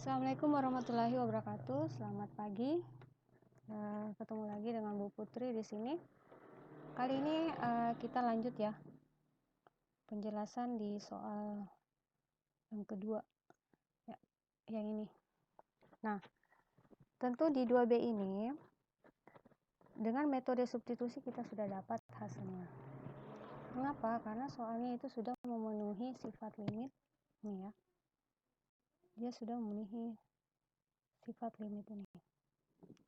Assalamualaikum warahmatullahi wabarakatuh. Selamat pagi. Ketemu lagi dengan Bu Putri di sini. Kali ini kita lanjut ya penjelasan di soal yang kedua ya, yang ini. Nah, tentu di 2B ini dengan metode substitusi kita sudah dapat hasilnya. Mengapa? Karena soalnya itu sudah memenuhi sifat limit nih ya. Dia sudah memenuhi sifat limit ini.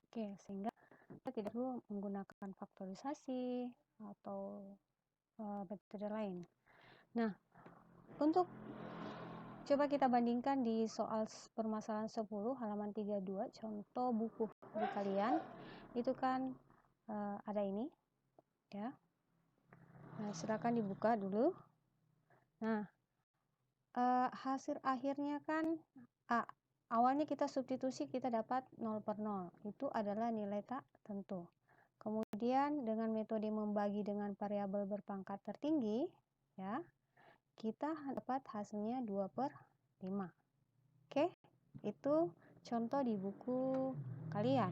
Oke, sehingga kita tidak perlu menggunakan faktorisasi atau metode lain. Nah, untuk coba kita bandingkan di soal permasalahan 10 halaman 32 contoh buku di kalian itu kan ada ini ya. Nah, silakan dibuka dulu. Nah, hasil akhirnya kan awalnya kita substitusi kita dapat 0/0. Itu adalah nilai tak tentu. Kemudian dengan metode membagi dengan variabel berpangkat tertinggi ya, kita dapat hasilnya 2/5. Oke, itu contoh di buku kalian.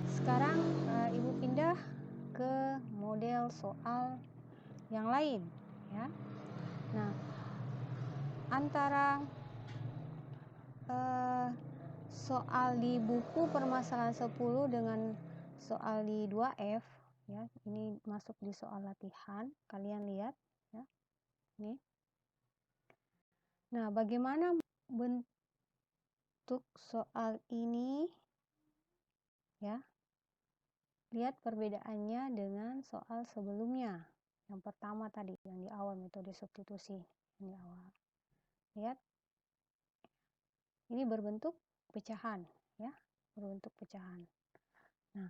Sekarang Ibu pindah ke model soal yang lain ya. Nah, antara soal di buku permasalahan 10 dengan soal di 2F ya, ini masuk di soal latihan, kalian lihat ya. Nih. Nah, bagaimana bentuk soal ini ya? Lihat perbedaannya dengan soal sebelumnya. Yang pertama tadi yang di awal metode substitusi yang di awal. Lihat. Ini berbentuk pecahan ya, berbentuk pecahan. Nah,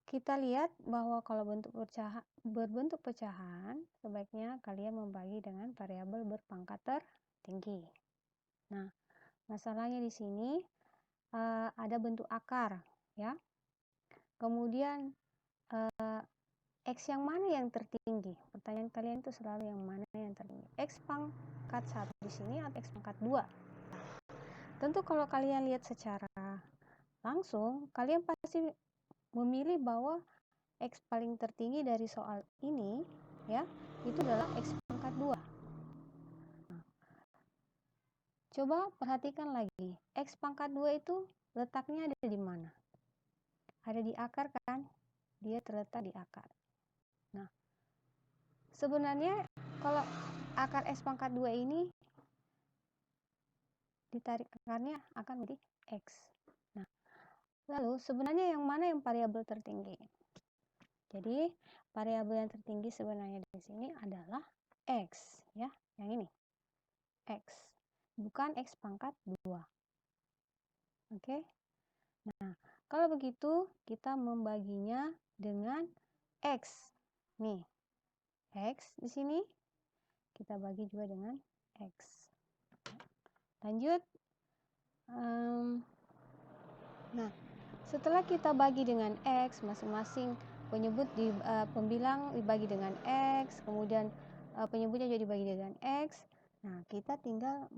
kita lihat bahwa kalau berbentuk pecahan, sebaiknya kalian membagi dengan variabel berpangkat tertinggi. Nah, masalahnya di sini ada bentuk akar ya. Kemudian X yang mana yang tertinggi? Pertanyaan kalian itu selalu yang mana yang tertinggi? X pangkat 1 di sini atau X pangkat 2? Tentu kalau kalian lihat secara langsung, kalian pasti memilih bahwa X paling tertinggi dari soal ini ya, itu adalah X pangkat 2. Nah, coba perhatikan lagi, X pangkat 2 itu letaknya ada di mana? Ada di akar kan? Dia terletak di akar. Nah, sebenarnya kalau akar X pangkat 2 ini ditarik akarnya akan menjadi X. Nah, lalu sebenarnya yang mana yang variabel tertinggi? Jadi variabel yang tertinggi sebenarnya di sini adalah X ya, yang ini. X, bukan X pangkat 2. Oke. Nah, kalau begitu kita membaginya dengan X. Nih. X di sini kita bagi juga dengan X. Lanjut. Nah, setelah kita bagi dengan X, masing-masing penyebut di pembilang dibagi dengan X, kemudian penyebutnya juga dibagi dengan X. Nah, kita tinggal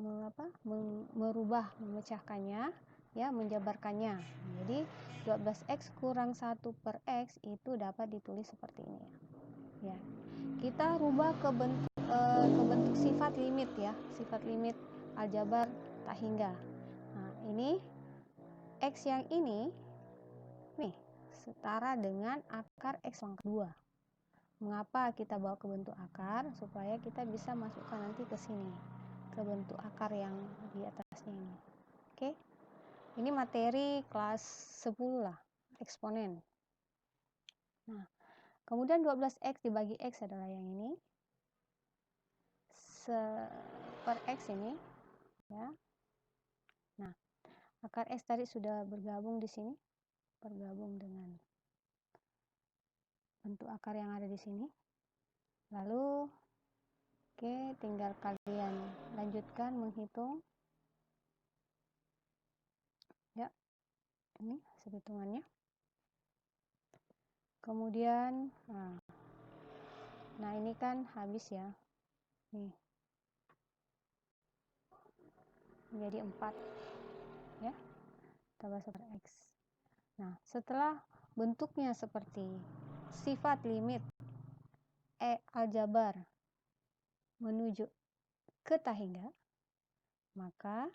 merubah, memecahkannya ya, menjabarkannya. Jadi 12X kurang 1 per X itu dapat ditulis seperti ini ya. Kita rubah ke bentuk sifat limit ya, sifat limit aljabar tak hingga. Nah, ini X yang ini nih setara dengan akar X pangkat 2. Mengapa kita bawa ke bentuk akar? Supaya kita bisa masukkan nanti ke sini, ke bentuk akar yang di atasnya ini. Oke. Ini materi kelas 10 lah, eksponen. Nah, kemudian 12X dibagi X adalah yang ini. Per X ini ya. Nah, akar X tadi sudah bergabung di sini, bergabung dengan bentuk akar yang ada di sini. Lalu oke, tinggal kalian lanjutkan menghitung ya. Ini hasil hitungannya. Kemudian nah ini kan habis ya nih. menjadi 4 ya, tambah 1 X. Nah, setelah bentuknya seperti sifat limit aljabar menuju ke tahingga, maka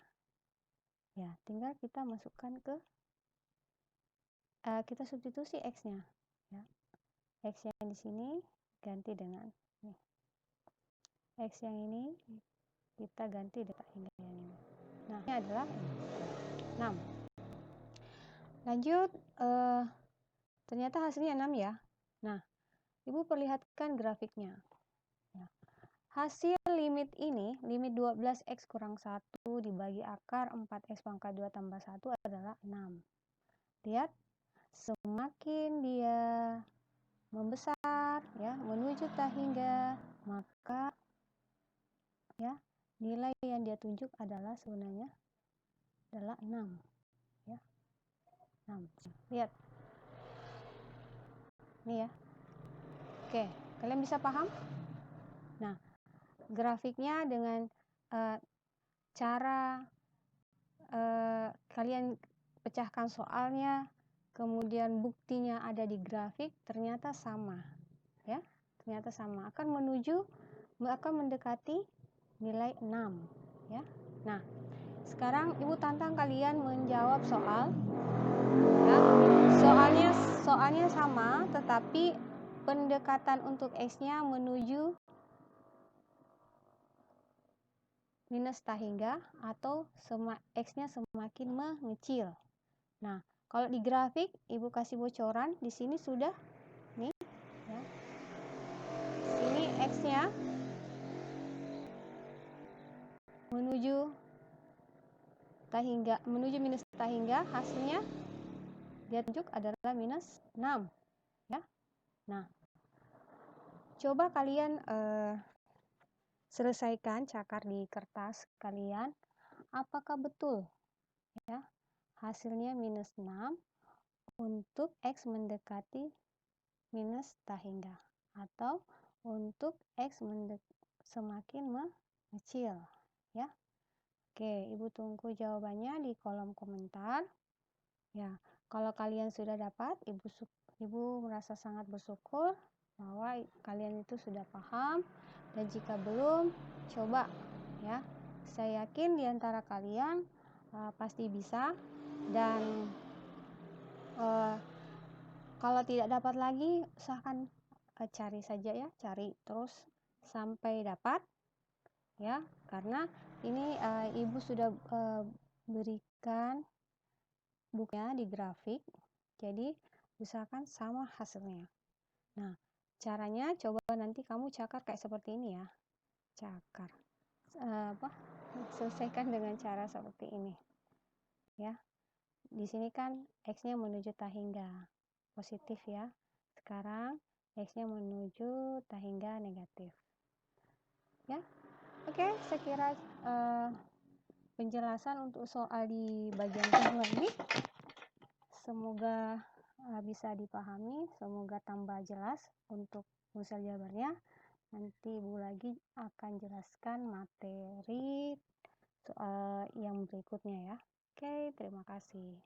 ya tinggal kita masukkan ke kita substitusi X-nya ya. X yang di sini ganti dengan nih. X yang ini kita ganti dengan tahingga yang ini. Nah, ini adalah 6. Lanjut, ternyata hasilnya 6 ya. Nah, Ibu perlihatkan grafiknya. Ya. Hasil limit ini, limit 12X kurang 1 dibagi akar 4X pangkat 2 tambah 1 adalah 6. Lihat, semakin dia membesar ya, menuju tahingga, maka ya, nilai yang dia tunjuk adalah sebenarnya adalah 6 ya. 6. Lihat. Ini ya. Oke, kalian bisa paham? Nah, grafiknya dengan cara kalian pecahkan soalnya, kemudian buktinya ada di grafik, ternyata sama ya. Ternyata sama, akan mendekati nilai 6 ya. Nah, sekarang Ibu tantang kalian menjawab soal ya. Soalnya sama, tetapi pendekatan untuk X-nya menuju minus tahingga atau X-nya semakin mengecil. Nah, kalau di grafik Ibu kasih bocoran, di sini sudah nih ya. Sini X-nya menuju tahingga, menuju minus tahingga, hasilnya dia tunjuk adalah minus 6 ya. Nah, coba kalian selesaikan cakar di kertas kalian, apakah betul ya hasilnya minus 6 untuk X mendekati minus tahingga atau untuk X semakin mengecil ya. Oke, Ibu tunggu jawabannya di kolom komentar ya. Kalau kalian sudah dapat, Ibu merasa sangat bersyukur bahwa kalian itu sudah paham. Dan jika belum, coba ya. Saya yakin di antara kalian pasti bisa. Dan kalau tidak dapat lagi, usahakan cari saja ya, cari terus sampai dapat ya. Karena ini Ibu sudah berikan bukunya di grafik, jadi usahakan sama hasilnya. Nah, caranya coba nanti kamu cakar kayak seperti ini ya. Cakar selesaikan dengan cara seperti ini ya. Di sini kan X-nya menuju tahingga positif ya. Sekarang X-nya menuju tahingga negatif ya. Oke, saya kira penjelasan untuk soal di bagian kedua ini semoga bisa dipahami, semoga tambah jelas untuk unsur jawabannya. Nanti Ibu lagi akan jelaskan materi soal yang berikutnya ya. Oke, terima kasih.